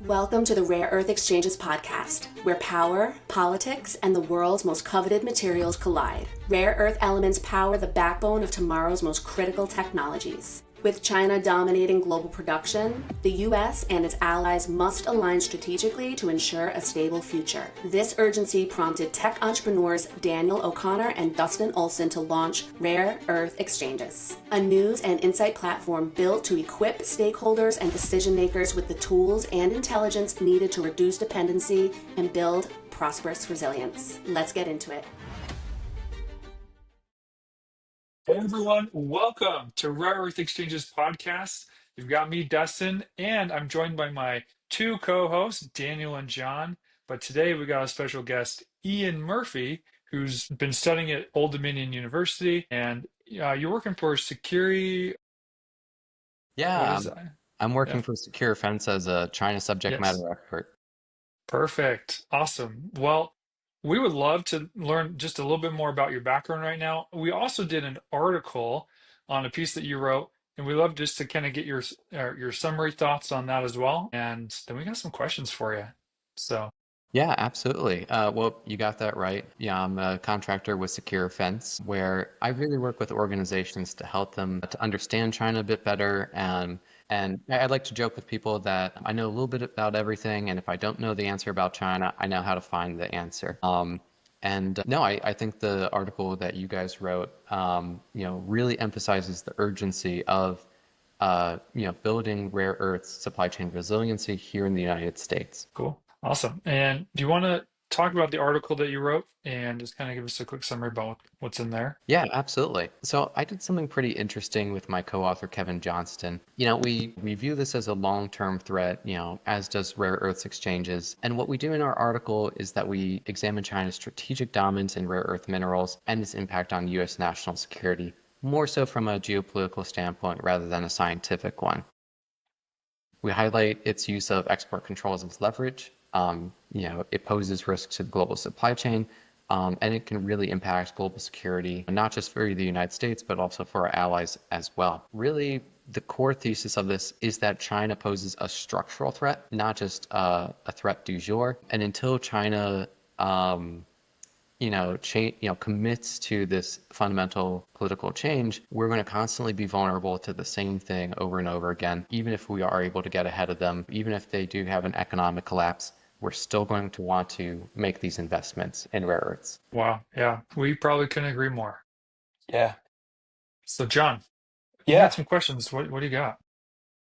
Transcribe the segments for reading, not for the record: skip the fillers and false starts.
Welcome to the Rare Earth Exchanges podcast, where power, politics, and the world's most coveted materials collide. Rare earth elements power the backbone of tomorrow's most critical technologies. With China dominating global production, the U.S. and its allies must align strategically to ensure a stable future. This urgency prompted tech entrepreneurs Daniel O'Connor and Dustin Olsen to launch Rare Earth Exchanges, a news and insight platform built to equip stakeholders and decision makers with the tools and intelligence needed to reduce dependency and build prosperous resilience. Let's get into it. Hey everyone, welcome to Rare Earth Exchanges podcast. You've got me, Dustin, and I'm joined by my two co-hosts, Daniel and John. But today we got a special guest, Ian Murphy, who's been studying at Old Dominion University, and you're working for Security. What Yeah, is that? I'm Yeah. working for Secure Fence as a China subject Yes. matter expert. Perfect. Awesome. Well, we would love to learn just a little bit more about your background right now. We also did an article on a piece that you wrote, and we love just to kind of get your summary thoughts on that as well. And then we got some questions for you. So, Yeah, absolutely. Well, you got that right. Yeah, I'm a contractor with Secure Fence, where I really work with organizations to help them to understand China a bit better. And I like to joke with people that I know a little bit about everything, and if I don't know the answer about China, I know how to find the answer. No, I think the article that you guys wrote, really emphasizes the urgency of, building rare earth supply chain resiliency here in the United States. cool. Awesome. And do you want to talk about the article that you wrote and just kind of give us a quick summary about what's in there? Yeah, absolutely. So I did something pretty interesting with my co-author Kevin Johnston. We view this as a long-term threat, as does rare earths exchanges. And what we do in our article is that we examine China's strategic dominance in rare earth minerals and its impact on US national security, more so from a geopolitical standpoint rather than a scientific one. We highlight its use of export controls as leverage. It poses risks to the global supply chain, and it can really impact global security, not just for the United States, but also for our allies as well. Really, the core thesis of this is that China poses a structural threat, not just a threat du jour. And until China commits to this fundamental political change, we're going to constantly be vulnerable to the same thing over and over again. Even if we are able to get ahead of them, even if they do have an economic collapse, we're still going to want to make these investments in rare earths. Wow. Yeah, we probably couldn't agree more. Yeah. So, John, you had Yeah. some questions. What do you got?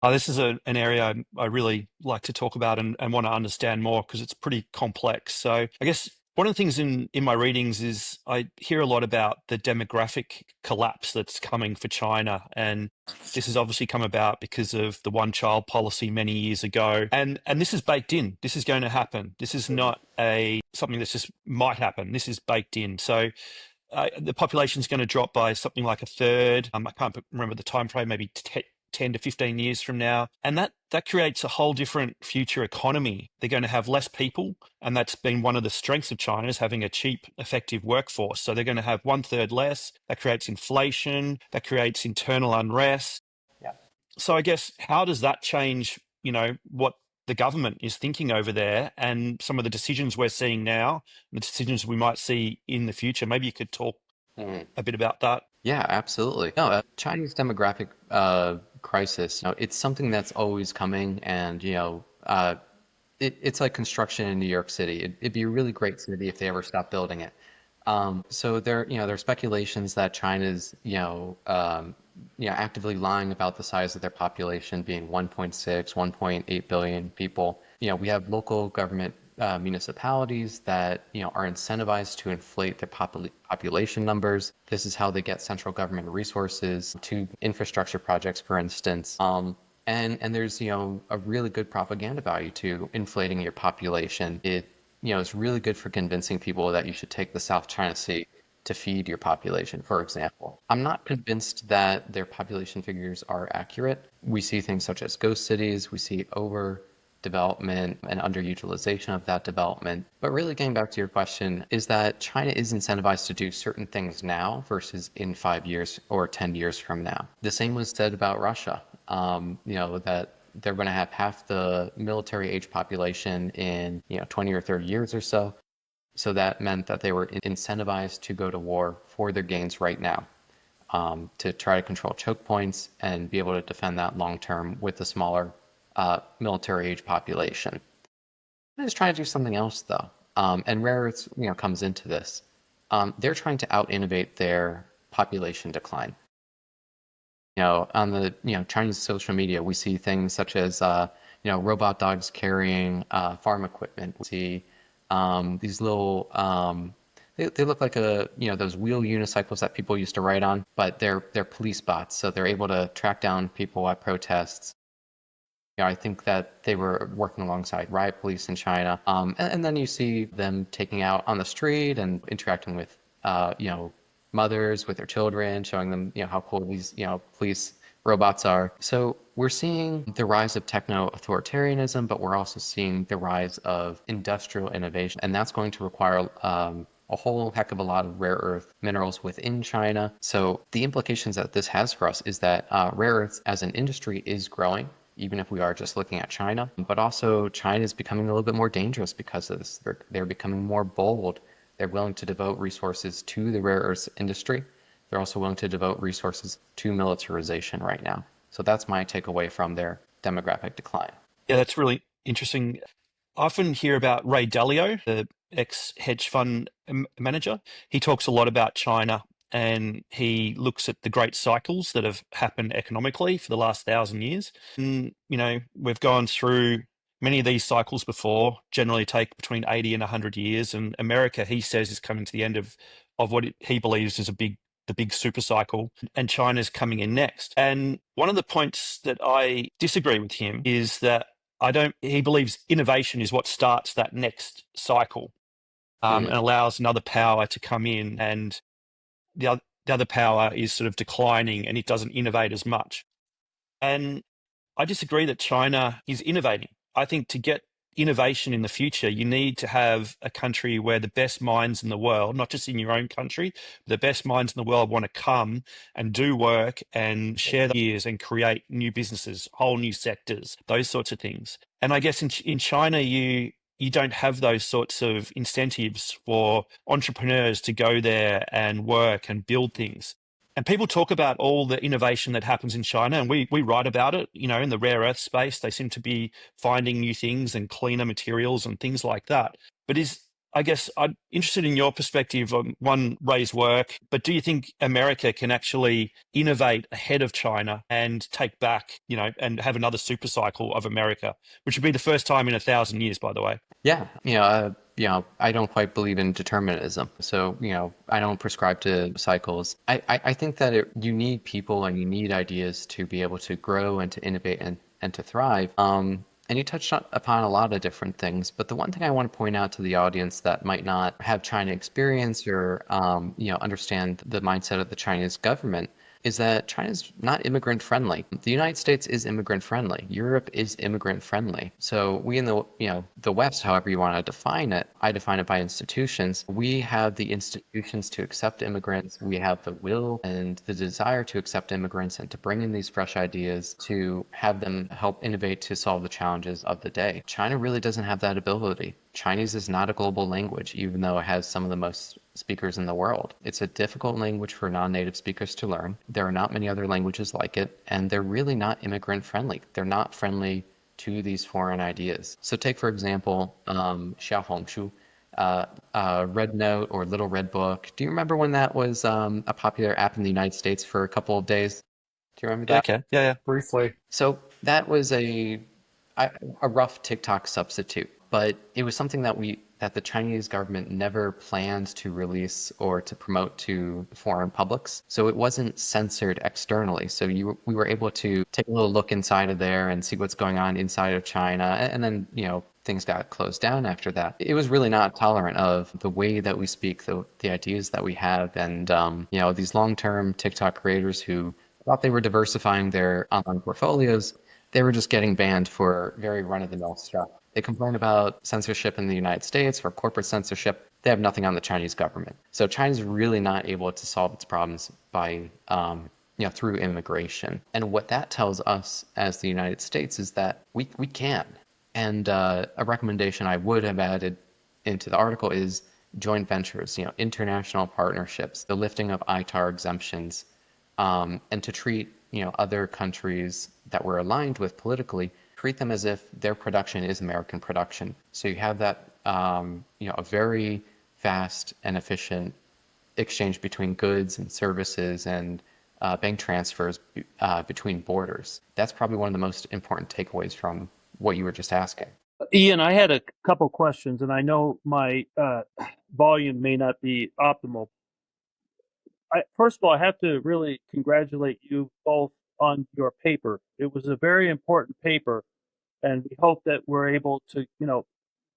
This is an area I really like to talk about and want to understand more because it's pretty complex. So I guess one of the things in my readings is I hear a lot about the demographic collapse that's coming for China. And this has obviously come about because of the one-child policy many years ago. And this is baked in. This is going to happen. This is not something that just might happen. This is baked in. So the population is going to drop by something like a third. I can't remember the time frame, maybe 10 to 15 years from now. And that creates a whole different future economy. They're going to have less people. And that's been one of the strengths of China, is having a cheap, effective workforce. So they're going to have 1/3 less. That creates inflation. That creates internal unrest. Yeah. So I guess, how does that change, what the government is thinking over there and some of the decisions we're seeing now, the decisions we might see in the future? Maybe you could talk a bit about that. Yeah, absolutely. No, Chinese demographic crisis, it's something that's always coming, and it's like construction in New York City. It'd be a really great city if they ever stopped building it. So there are speculations that China's, actively lying about the size of their population being 1.6, 1.8 billion people. We have local government municipalities that are incentivized to inflate their population numbers. This is how they get central government resources to infrastructure projects, for instance. And there's a really good propaganda value to inflating your population. It's really good for convincing people that you should take the South China Sea to feed your population, for example. I'm not convinced that their population figures are accurate. We see things such as ghost cities, we see overdevelopment and underutilization of that development. But really getting back to your question is that China is incentivized to do certain things now versus in 5 years or 10 years from now. The same was said about Russia, that they're going to have half the military age population in 20 or 30 years or so. So that meant that they were incentivized to go to war for their gains right now, to try to control choke points and be able to defend that long term with a smaller military age population. They're just trying to do something else though, and rare earths comes into this. They're trying to out innovate their population decline. On the Chinese social media, we see things such as robot dogs carrying farm equipment. We see these little they look like those wheel unicycles that people used to ride on, but they're police bots, so they're able to track down people at protests. I think that they were working alongside riot police in China, and then you see them taking out on the street and interacting with mothers with their children, showing them how cool these police robots are. So we're seeing the rise of techno-authoritarianism, but we're also seeing the rise of industrial innovation, and that's going to require a whole heck of a lot of rare earth minerals within China. So the implications that this has for us is that rare earths as an industry is growing, even if we are just looking at China, but also China is becoming a little bit more dangerous because of this. They're becoming more bold. They're willing to devote resources to the rare earths industry. They're also willing to devote resources to militarization right now. So that's my takeaway from their demographic decline. Yeah, that's really interesting. I often hear about Ray Dalio, the ex-hedge fund manager. He talks a lot about China, and he looks at the great cycles that have happened economically for the last 1,000 years. And, we've gone through many of these cycles before, generally take between 80 and 100 years. And America, he says, is coming to the end of what he believes is the big super cycle, and China's coming in next. And one of the points that I disagree with him is that he believes innovation is what starts that next cycle, and allows another power to come in, and the other power is sort of declining and it doesn't innovate as much. And I disagree that China is innovating. I think to get innovation in the future, you need to have a country where the best minds in the world, not just in your own country, the best minds in the world want to come and do work and share their ideas and create new businesses, whole new sectors, those sorts of things. And I guess in China, you don't have those sorts of incentives for entrepreneurs to go there and work and build things. And people talk about all the innovation that happens in China, and we write about it, in the rare earth space. They seem to be finding new things and cleaner materials and things like that. But I guess I'm interested in your perspective on Ray's work, but do you think America can actually innovate ahead of China and take back, and have another super cycle of America, which would be the first time in 1,000 years, by the way? Yeah, I don't quite believe in determinism. So, I don't prescribe to cycles. I think that you need people and you need ideas to be able to grow and to innovate and to thrive. And you touched upon a lot of different things, but the one thing I want to point out to the audience that might not have China experience or, understand the mindset of the Chinese government is that China's not immigrant friendly. The United States is immigrant friendly. Europe is immigrant friendly. So we in the West, however you want to define it, I define it by institutions. We have the institutions to accept immigrants. We have the will and the desire to accept immigrants and to bring in these fresh ideas to have them help innovate to solve the challenges of the day. China really doesn't have that ability. Chinese is not a global language, even though it has some of the most speakers in the world. It's a difficult language for non-native speakers to learn. There are not many other languages like it, and they're really not immigrant friendly. They're not friendly to these foreign ideas. So take, for example, Xiaohongshu, Red Note or Little Red Book. Do you remember when that was a popular app in the United States for a couple of days? Do you remember that? Okay, yeah. Briefly. So that was a rough TikTok substitute, but it was something that the Chinese government never planned to release or to promote to foreign publics. So it wasn't censored externally. So we were able to take a little look inside of there and see what's going on inside of China. And then, things got closed down after that. It was really not tolerant of the way that we speak, the ideas that we have. And, these long-term TikTok creators who thought they were diversifying their online portfolios, they were just getting banned for very run-of-the-mill stuff. They complain about censorship in the United States or corporate censorship. They have nothing on the Chinese government. So China's really not able to solve its problems by, through immigration. And what that tells us as the United States is that we can. And a recommendation I would have added into the article is joint ventures, international partnerships, the lifting of ITAR exemptions, and to treat other countries that we're aligned with politically, treat them as if their production is American production. So you have that a very fast and efficient exchange between goods and services and bank transfers between borders. That's probably one of the most important takeaways from what you were just asking. Ian, I had a couple questions, and I know my volume may not be optimal. First of all, I have to really congratulate you both on your paper. It was a very important paper, and we hope that we're able to,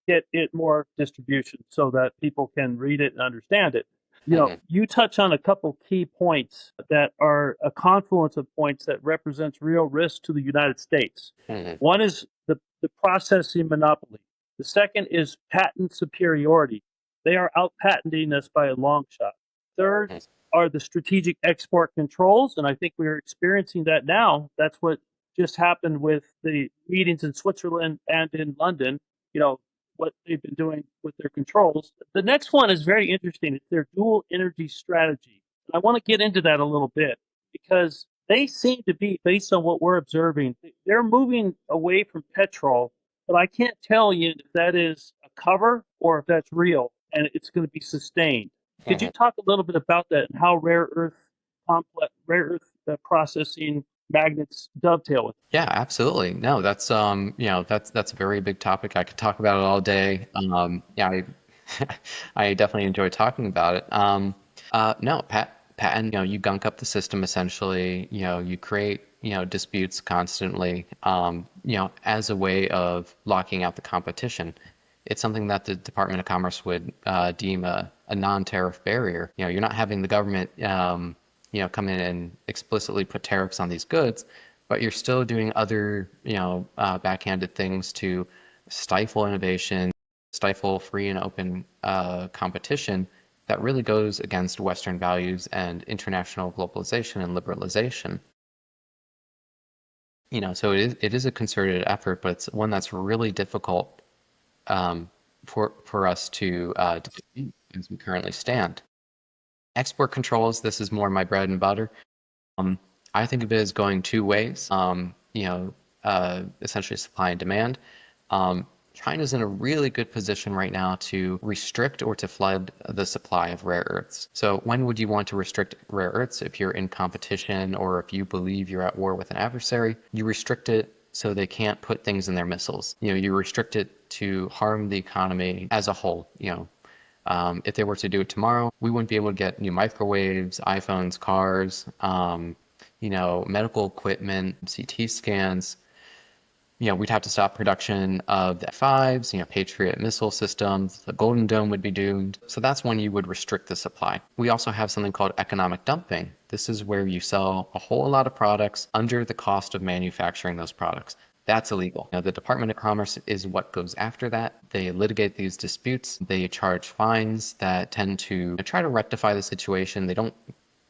get it more distribution so that people can read it and understand it. You touch on a couple key points that are a confluence of points that represents real risk to the United States. One is the processing monopoly. The second is patent superiority. They are out patenting us by a long shot. Third are the strategic export controls, and I think we're experiencing that now. That's what just happened with the meetings in Switzerland and in London. What they've been doing with their controls. The next one is very interesting. It's their dual energy strategy. I want to get into that a little bit because they seem to be, based on what we're observing, they're moving away from petrol, but I can't tell you if that is a cover or if that's real and it's going to be sustained. Could you talk a little bit about that and how rare earth processing magnets dovetail with it? Yeah, absolutely. No, that's that's a very big topic. I could talk about it all day. Yeah, I definitely enjoy talking about it. No, patent, you gunk up the system essentially. You create disputes constantly. As a way of locking out the competition. It's something that the Department of Commerce would deem a non-tariff barrier. You're not having the government come in and explicitly put tariffs on these goods, but you're still doing other, backhanded things to stifle innovation, stifle free and open competition that really goes against Western values and international globalization and liberalization. So it is a concerted effort, but it's one that's really difficult for us to defeat as we currently stand. Export controls, this is more my bread and butter. I think of it as going two ways, essentially supply and demand. China's in a really good position right now to restrict or to flood the supply of rare earths. So when would you want to restrict rare earths? If you're in competition or if you believe you're at war with an adversary, you restrict it so they can't put things in their missiles. You restrict it to harm the economy as a whole. If they were to do it tomorrow, we wouldn't be able to get new microwaves, iPhones, cars, medical equipment, CT scans. We'd have to stop production of the F-5s, Patriot missile systems. The Golden Dome would be doomed. So that's when you would restrict the supply. We also have something called economic dumping. This is where you sell a whole lot of products under the cost of manufacturing those products. That's illegal. The Department of Commerce is what goes after that. They litigate these disputes. They charge fines that tend to try to rectify the situation. They don't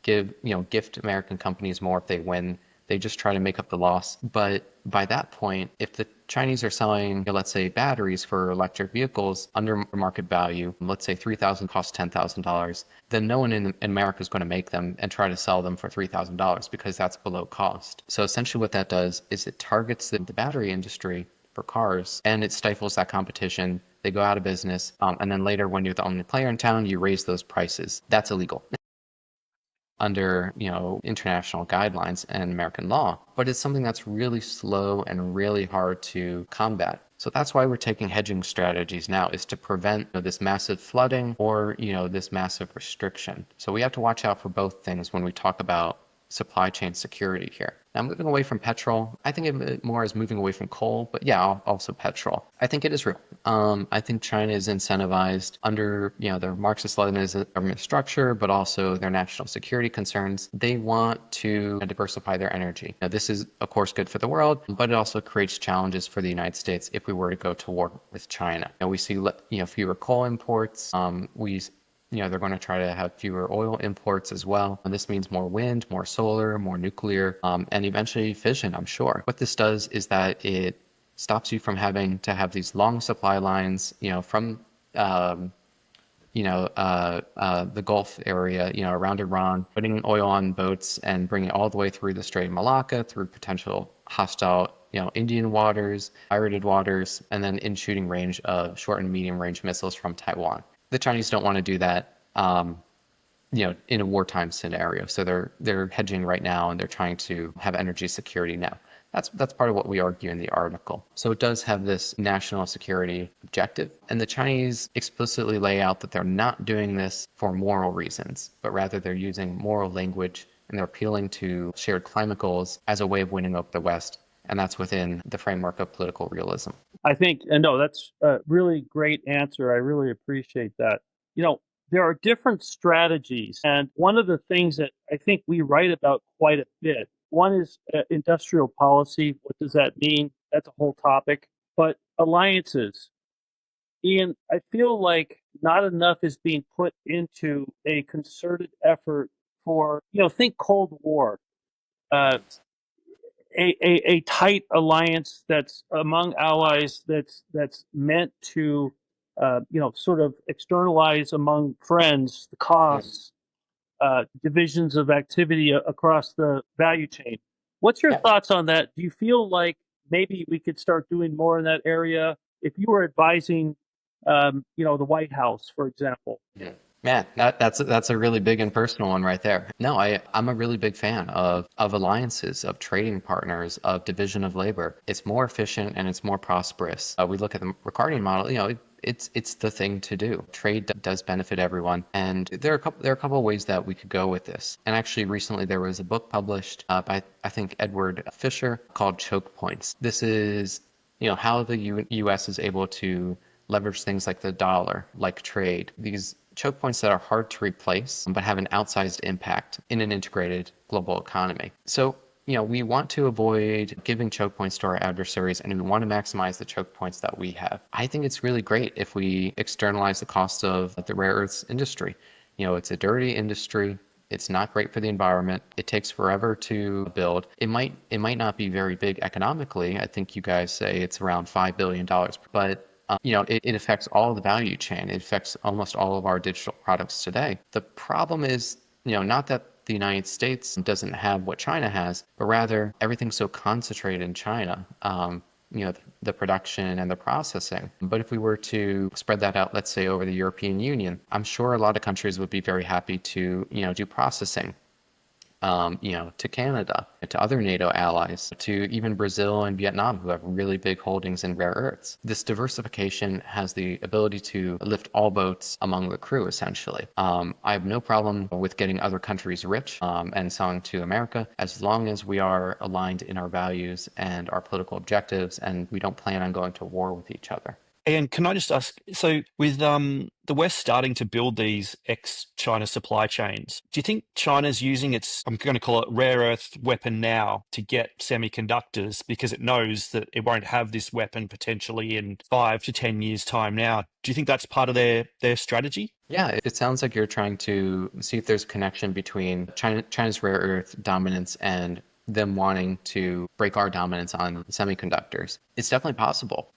gift American companies more if they win. They just try to make up the loss. But by that point, if the Chinese are selling, let's say, batteries for electric vehicles under market value, let's say $3,000 costs $10,000, then no one in America is going to make them and try to sell them for $3,000 because that's below cost. So essentially what that does is it targets the battery industry for cars and it stifles that competition. They go out of business. And then later when you're the only player in town, you raise those prices. That's illegal under international guidelines and American law, but it's something that's really slow and really hard to combat. So that's why we're taking hedging strategies now, is to prevent this massive flooding or this massive restriction. So we have to watch out for both things when we talk about supply chain security here. Now, moving away from petrol, I think of it more as moving away from coal, but yeah, also petrol. I think it is real. I think China is incentivized under, their Marxist-Leninism government structure, but also their national security concerns. They want to diversify their energy. Now, this is, of course, good for the world, but it also creates challenges for the United States if we were to go to war with China. We see, fewer coal imports. We They're going to try to have fewer oil imports as well. And this means more wind, more solar, more nuclear, and eventually fission, I'm sure. What this does is that it stops you from having to have these long supply lines, from the Gulf area, around Iran, putting oil on boats and bringing it all the way through the Strait of Malacca, through potential hostile, Indian waters, pirated waters, and then in shooting range of short and medium range missiles from Taiwan. The Chinese don't want to do that, in a wartime scenario. So they're hedging right now, and they're trying to have energy security now. That's part of what we argue in the article. So it does have this national security objective, and the Chinese explicitly lay out that they're not doing this for moral reasons, but rather they're using moral language, and they're appealing to shared climate goals as a way of winning over the West, and that's within the framework of political realism. I think, and no, that's a really great answer. I really appreciate that. There are different strategies, and one of the things that I think we write about quite a bit, one is industrial policy. What does that mean? That's a whole topic. But alliances, Ian, I feel like not enough is being put into a concerted effort for, think Cold War, uh, a tight alliance that's among allies that's meant to, sort of externalize among friends the costs, divisions of activity across the value chain. What's your thoughts on that? Do you feel like maybe we could start doing more in that area? If you were advising, the White House, for example. Yeah. Man, that's a really big and personal one right there. No, I'm a really big fan of alliances, of trading partners, of division of labor. It's more efficient and it's more prosperous. We look at the Ricardian model, it's the thing to do. Trade does benefit everyone, and there are a couple of ways that we could go with this. And actually, recently there was a book published by I think Edward Fisher called Choke Points. This is how the U.S. is able to leverage things like the dollar, like trade. These choke points that are hard to replace, but have an outsized impact in an integrated global economy. So, we want to avoid giving choke points to our adversaries, and we want to maximize the choke points that we have. I think it's really great if we externalize the cost of the rare earths industry. It's a dirty industry. It's not great for the environment. It takes forever to build. It might not be very big economically. I think you guys say it's around $5 billion, but it affects all the value chain. It affects almost all of our digital products today. The problem is, not that the United States doesn't have what China has, but rather everything's so concentrated in China, the production and the processing. But if we were to spread that out, let's say over the European Union, I'm sure a lot of countries would be very happy to, do processing. To Canada, to other NATO allies, to even Brazil and Vietnam, who have really big holdings in rare earths. This diversification has the ability to lift all boats among the crew, essentially. I have no problem with getting other countries rich and selling to America, as long as we are aligned in our values and our political objectives, and we don't plan on going to war with each other. And can I just ask, so with the West starting to build these ex-China supply chains, do you think China's using its, I'm going to call it rare earth weapon now, to get semiconductors because it knows that it won't have this weapon potentially in 5 to 10 years' time now? Do you think that's part of their strategy? Yeah, it sounds like you're trying to see if there's a connection between China's rare earth dominance and them wanting to break our dominance on semiconductors. It's definitely possible.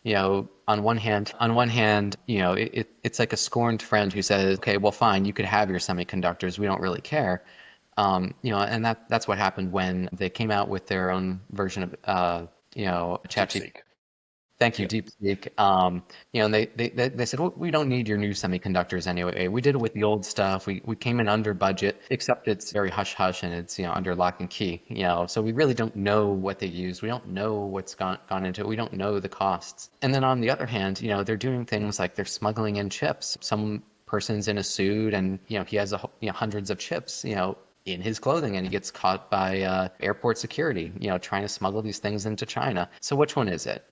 On one hand, it's like a scorned friend who says, okay, well, fine, you could have your semiconductors. We don't really care. And that's what happened when they came out with their own version of, ChatGPT. Thank you, DeepSeek. And they said, well, we don't need your new semiconductors anyway. We did it with the old stuff. We came in under budget, except it's very hush hush and it's under lock and key. So we really don't know what they used. We don't know what's gone into it. We don't know the costs. And then on the other hand, they're doing things like they're smuggling in chips. Some person's in a suit and he has hundreds of chips. In his clothing, and he gets caught by airport security. Trying to smuggle these things into China. So which one is it?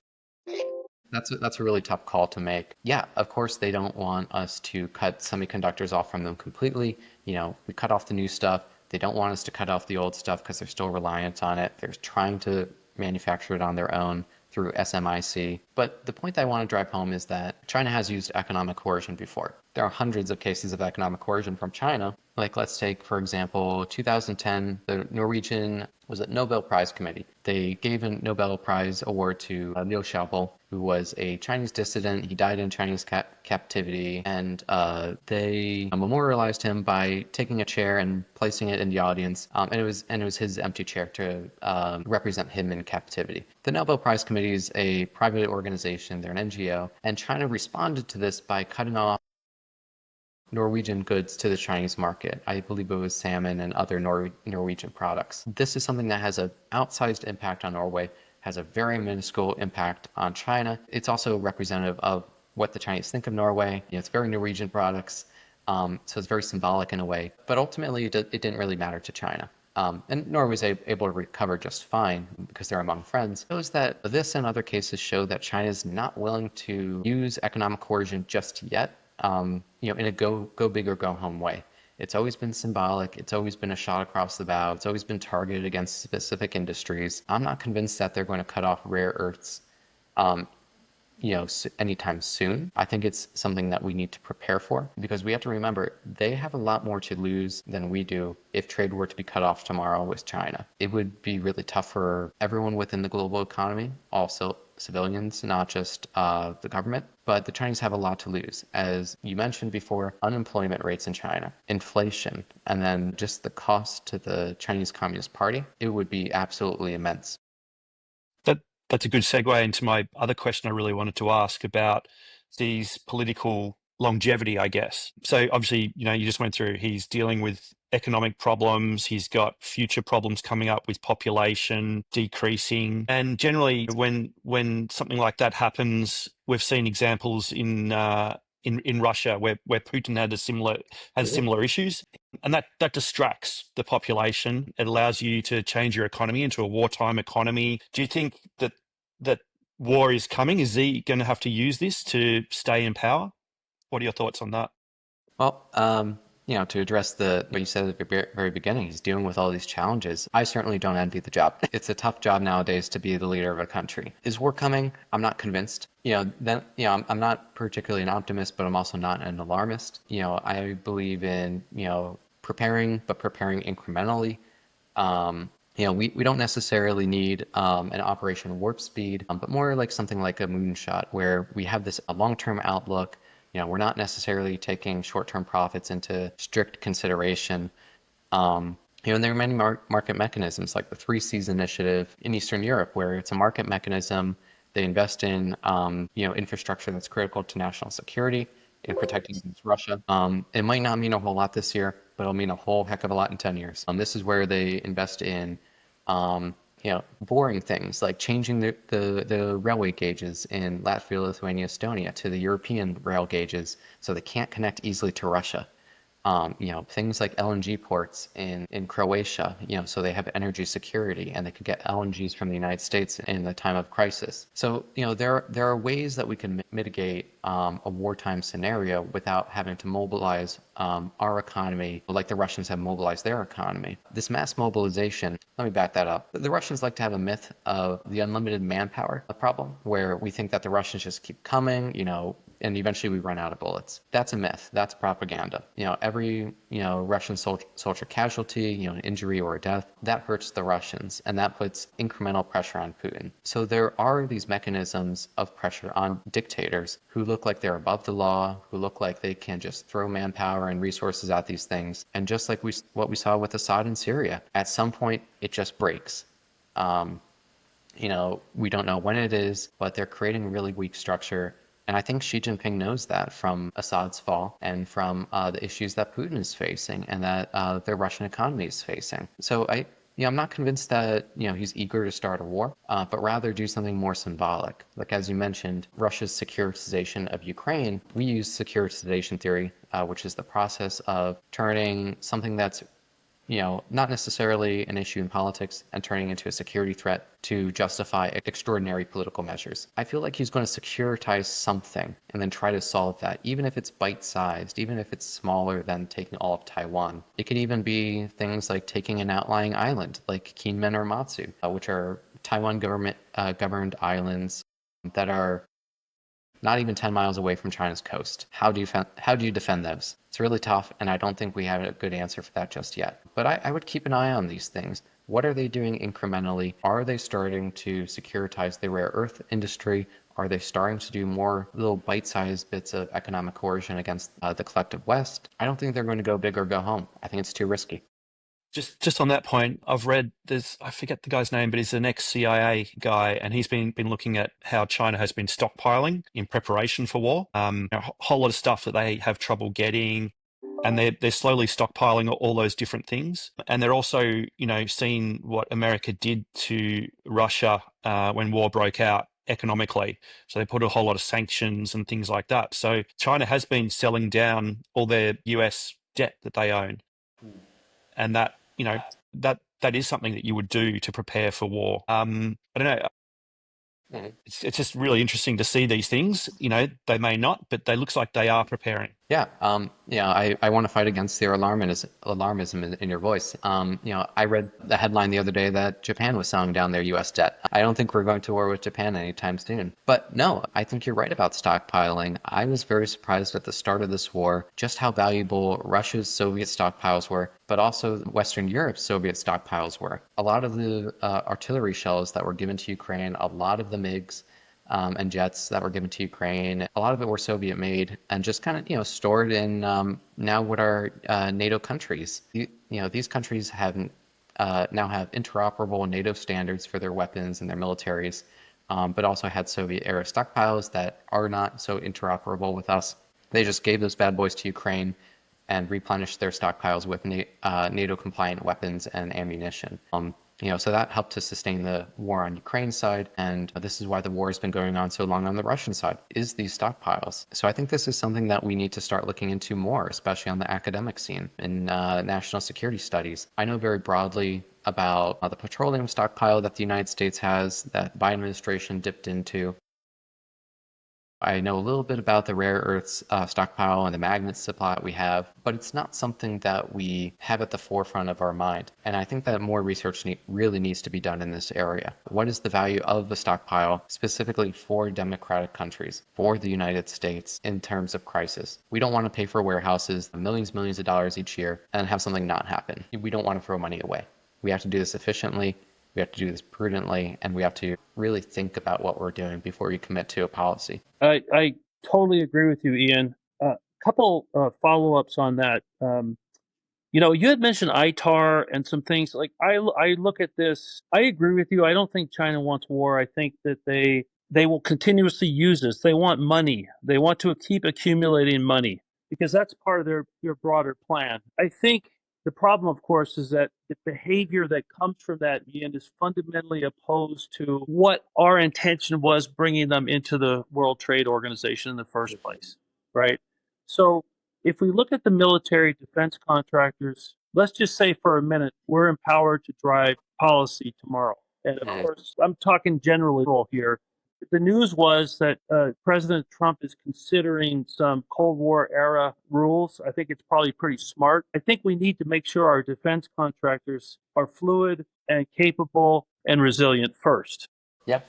That's a really tough call to make. Yeah, of course they don't want us to cut semiconductors off from them completely. We cut off the new stuff. They don't want us to cut off the old stuff because they're still reliant on it. They're trying to manufacture it on their own through SMIC. But the point that I want to drive home is that China has used economic coercion before. There are hundreds of cases of economic coercion from China. Like, let's take, for example, 2010, the Norwegian, was it Nobel Prize Committee? They gave a Nobel Prize award to Liu Xiaobo, who was a Chinese dissident. He died in Chinese captivity, and they memorialized him by taking a chair and placing it in the audience. And it was his empty chair to represent him in captivity. The Nobel Prize Committee is a private organization. They're an NGO, and China responded to this by cutting off Norwegian goods to the Chinese market. I believe it was salmon and other Norwegian products. This is something that has an outsized impact on Norway, has a very minuscule impact on China. It's also representative of what the Chinese think of Norway. It's very Norwegian products, so it's very symbolic in a way. But ultimately, it didn't really matter to China. And Norway was able to recover just fine because they're among friends. It shows that this and other cases show that China is not willing to use economic coercion just yet. In a go big or go home way. It's always been symbolic. It's always been a shot across the bow. It's always been targeted against specific industries. I'm not convinced that they're going to cut off rare earths, anytime soon. I think it's something that we need to prepare for, because we have to remember they have a lot more to lose than we do if trade were to be cut off tomorrow with China. It would be really tough for everyone within the global economy, also civilians, not just the government. But the Chinese have a lot to lose. As you mentioned before, unemployment rates in China, inflation, and then just the cost to the Chinese Communist Party, it would be absolutely immense. That's a good segue into my other question I really wanted to ask about these political longevity, I guess. So obviously, you just went through, he's dealing with economic problems, he's got future problems coming up with population decreasing. And generally when something like that happens, we've seen examples in Russia where Putin has similar issues. And that distracts the population. It allows you to change your economy into a wartime economy. Do you think that war is coming? Is he going to have to use this to stay in power? What are your thoughts on that? Well, to address what you said at the very beginning, he's dealing with all these challenges. I certainly don't envy the job. It's a tough job nowadays to be the leader of a country. Is war coming? I'm not convinced. I'm not particularly an optimist, but I'm also not an alarmist. I believe in, preparing incrementally. We don't necessarily need an Operation Warp Speed, but more like something like a moonshot, where we have a long-term outlook. We're not necessarily taking short-term profits into strict consideration. And there are many market mechanisms, like the 3Cs initiative in Eastern Europe, where it's a market mechanism. They invest in, infrastructure that's critical to national security in protecting against Russia. It might not mean a whole lot this year, but it'll mean a whole heck of a lot in 10 years. This is where they invest in boring things like changing the railway gauges in Latvia, Lithuania, Estonia to the European rail gauges so they can't connect easily to Russia. Things like LNG ports in Croatia, so they have energy security and they could get LNGs from the United States in the time of crisis. So, there are ways that we can mitigate a wartime scenario without having to mobilize our economy like the Russians have mobilized their economy. This mass mobilization, let me back that up. The Russians like to have a myth of the unlimited manpower problem, where we think that the Russians just keep coming, and eventually we run out of bullets. That's a myth. That's propaganda. Every, Russian soldier casualty, an injury or a death, that hurts the Russians, and that puts incremental pressure on Putin. So there are these mechanisms of pressure on dictators who look like they're above the law, who look like they can just throw manpower and resources at these things. And just like what we saw with Assad in Syria, at some point it just breaks. We don't know when it is, but they're creating a really weak structure. And I think Xi Jinping knows that from Assad's fall and from the issues that Putin is facing and that the Russian economy is facing. So I'm not convinced that, he's eager to start a war, but rather do something more symbolic. Like, as you mentioned, Russia's securitization of Ukraine, we use securitization theory, which is the process of turning something that's not necessarily an issue in politics and turning into a security threat to justify extraordinary political measures. I feel like he's going to securitize something and then try to solve that, even if it's bite-sized, even if it's smaller than taking all of Taiwan. It could even be things like taking an outlying island like Kinmen or Matsu, which are Taiwan governed islands that are not even 10 miles away from China's coast. How do you defend those? It's really tough, and I don't think we have a good answer for that just yet. But I would keep an eye on these things. What are they doing incrementally? Are they starting to securitize the rare earth industry? Are they starting to do more little bite-sized bits of economic coercion against the collective West? I don't think they're going to go big or go home. I think it's too risky. Just on that point, I've read I forget the guy's name, but he's an ex-CIA guy, and he's been looking at how China has been stockpiling in preparation for war. A whole lot of stuff that they have trouble getting, and they're slowly stockpiling all those different things. And they're also, seeing what America did to Russia when war broke out economically. So they put a whole lot of sanctions and things like that. So China has been selling down all their US debt that they own. And that, that is something that you would do to prepare for war. I don't know. It's just really interesting to see these things. They may not, but they looks like they are preparing. Yeah, I want to fight against the alarmism in your voice. I read the headline the other day that Japan was selling down their U.S. debt. I don't think we're going to war with Japan anytime soon. But no, I think you're right about stockpiling. I was very surprised at the start of this war just how valuable Russia's Soviet stockpiles were, but also Western Europe's Soviet stockpiles were. A lot of the artillery shells that were given to Ukraine, a lot of the MiGs, and jets that were given to Ukraine. A lot of it were Soviet made and just kind of, stored in now what are NATO countries. These countries now have interoperable NATO standards for their weapons and their militaries, but also had Soviet era stockpiles that are not so interoperable with us. They just gave those bad boys to Ukraine and replenished their stockpiles with NATO compliant weapons and ammunition. So that helped to sustain the war on Ukraine's side, and this is why the war has been going on so long on the Russian side, is these stockpiles. So I think this is something that we need to start looking into more, especially on the academic scene in national security studies. I know very broadly about the petroleum stockpile that the United States has, that Biden administration dipped into. I know a little bit about the rare earths stockpile and the magnet supply we have, but it's not something that we have at the forefront of our mind. And I think that more research really needs to be done in this area. What is the value of the stockpile specifically for democratic countries, for the United States in terms of crisis? We don't want to pay for warehouses millions of dollars each year and have something not happen. We don't want to throw money away. We have to do this efficiently. We have to do this prudently, and we have to really think about what we're doing before we commit to a policy. I totally agree with you, Ian. Couple follow-ups on that. You had mentioned ITAR and some things. Like I look at this. I agree with you. I don't think China wants war. I think that they will continuously use this. They want money. They want to keep accumulating money because that's part of their broader plan. I think the problem, of course, is that the behavior that comes from that, Ian, is fundamentally opposed to what our intention was bringing them into the World Trade Organization in the first place, right? So if we look at the military defense contractors, let's just say for a minute, we're empowered to drive policy tomorrow. And of course, I'm talking generally here. The news was that President Trump is considering some Cold War era rules. I think it's probably pretty smart. I think we need to make sure our defense contractors are fluid and capable and resilient first. Yep.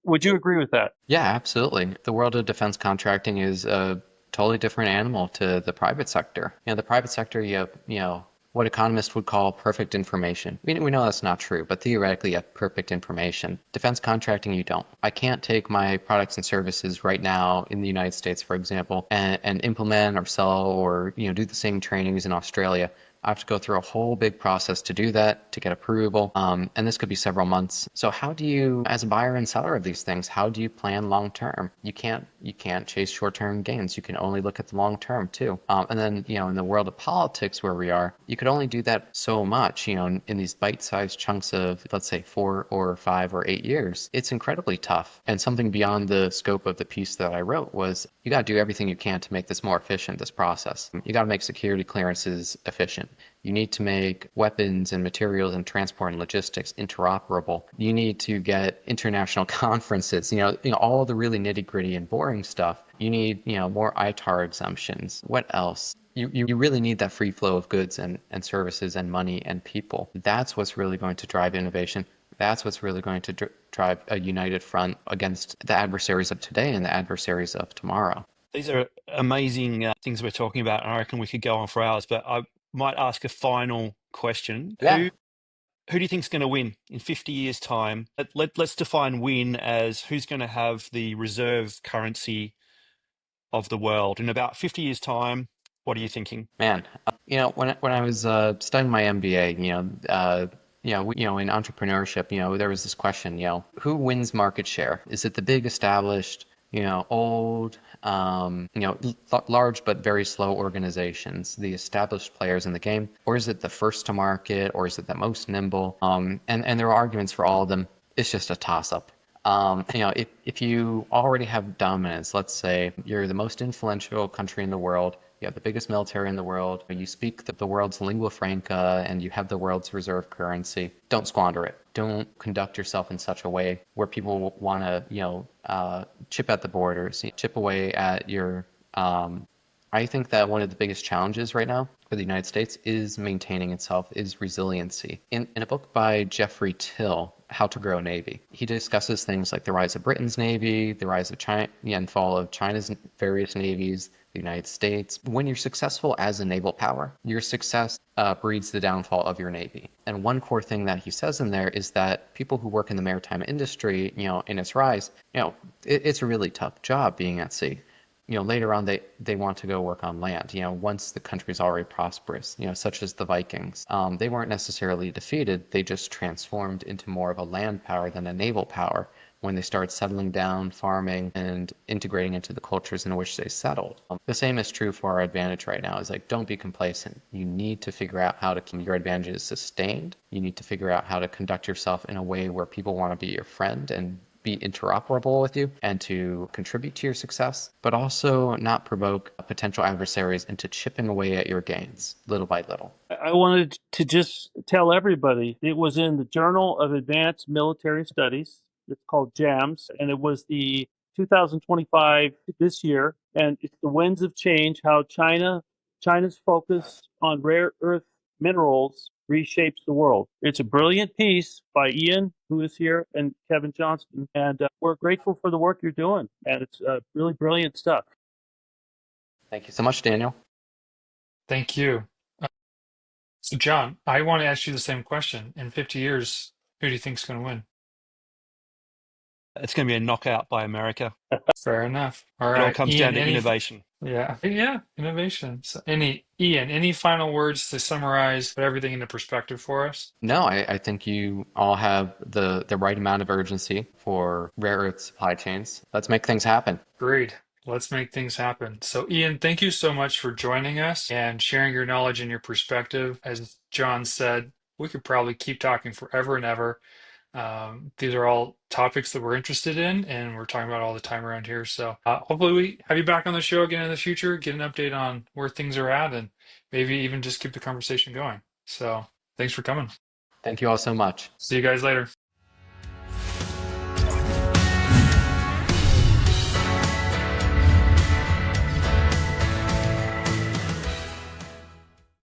Would you agree with that? Yeah, absolutely. The world of defense contracting is a totally different animal to the private sector. The private sector, you have, what economists would call perfect information. We know that's not true, but theoretically you have perfect information. Defense contracting, you don't. I can't take my products and services right now in the United States, for example, and implement or sell or do the same trainings in Australia. I have to go through a whole big process to do that, to get approval, and this could be several months. So how do you, as a buyer and seller of these things, how do you plan long term? You can't chase short term gains. You can only look at the long term too. And then in the world of politics where we are, you could only do that so much. In these bite-sized chunks of, let's say, 4 or 5 or 8 years. It's incredibly tough. And something beyond the scope of the piece that I wrote was you got to do everything you can to make this more efficient. This process. You got to make security clearances efficient. You need to make weapons and materials and transport and logistics interoperable. You need to get international conferences, all the really nitty gritty and boring stuff. You need, more ITAR exemptions. What else? You really need that free flow of goods and services and money and people. That's what's really going to drive innovation. That's what's really going to drive a united front against the adversaries of today and the adversaries of tomorrow. These are amazing things we're talking about, and I reckon we could go on for hours, but I might ask a final question. Yeah. Who do you think is going to win in 50 years' time? Let's define win as who's going to have the reserve currency of the world. In about 50 years' time, what are you thinking? Man, when I was studying my MBA, in entrepreneurship, there was this question, who wins market share? Is it the big established, old, large but very slow organizations, the established players in the game, or is it the first to market, or is it the most nimble? And there are arguments for all of them. It's just a toss-up. If you already have dominance, let's say you're the most influential country in the world, you have the biggest military in the world, you speak the world's lingua franca, and you have the world's reserve currency, don't squander it. Don't conduct yourself in such a way where people want to, chip at the borders, chip away at your. I think that one of the biggest challenges right now for the United States is maintaining itself, is resiliency. In a book by Jeffrey Till, How to Grow a Navy, he discusses things like the rise of Britain's Navy, the rise of China and fall of China's various navies, the United States. When you're successful as a naval power, your success breeds the downfall of your Navy. And one core thing that he says in there is that people who work in the maritime industry, in its rise, it's a really tough job being at sea. Later on, they want to go work on land. Once the country's already prosperous, such as the Vikings, they weren't necessarily defeated. They just transformed into more of a land power than a naval power when they started settling down, farming, and integrating into the cultures in which they settled. The same is true for our advantage right now. Is like, don't be complacent. You need to figure out how to keep your advantages sustained. You need to figure out how to conduct yourself in a way where people want to be your friend and be interoperable with you and to contribute to your success, but also not provoke potential adversaries into chipping away at your gains little by little. I wanted to just tell everybody it was in the Journal of Advanced Military Studies. It's called JAMS, and it was the 2025 this year, and it's the winds of change, how China's focus on rare earth minerals reshapes the world. It's a brilliant piece by Ian, who is here, and Kevin Johnston, and we're grateful for the work you're doing, and it's really brilliant stuff. Thank you so much, Daniel. Thank you. So, John, I want to ask you the same question. In 50 years, who do you think is going to win? It's going to be a knockout by America. Fair enough. All It all right, comes Ian, down to innovation. Yeah, innovation. So Ian, any final words to summarize, put everything into perspective for us? No, I think you all have the right amount of urgency for rare earth supply chains. Let's make things happen. Agreed. Let's make things happen. So, Ian, thank you so much for joining us and sharing your knowledge and your perspective. As John said, we could probably keep talking forever and ever. These are all topics that we're interested in, and we're talking about all the time around here. So hopefully we have you back on the show again in the future, get an update on where things are at, and maybe even just keep the conversation going. So thanks for coming. Thank you all so much. See you guys later.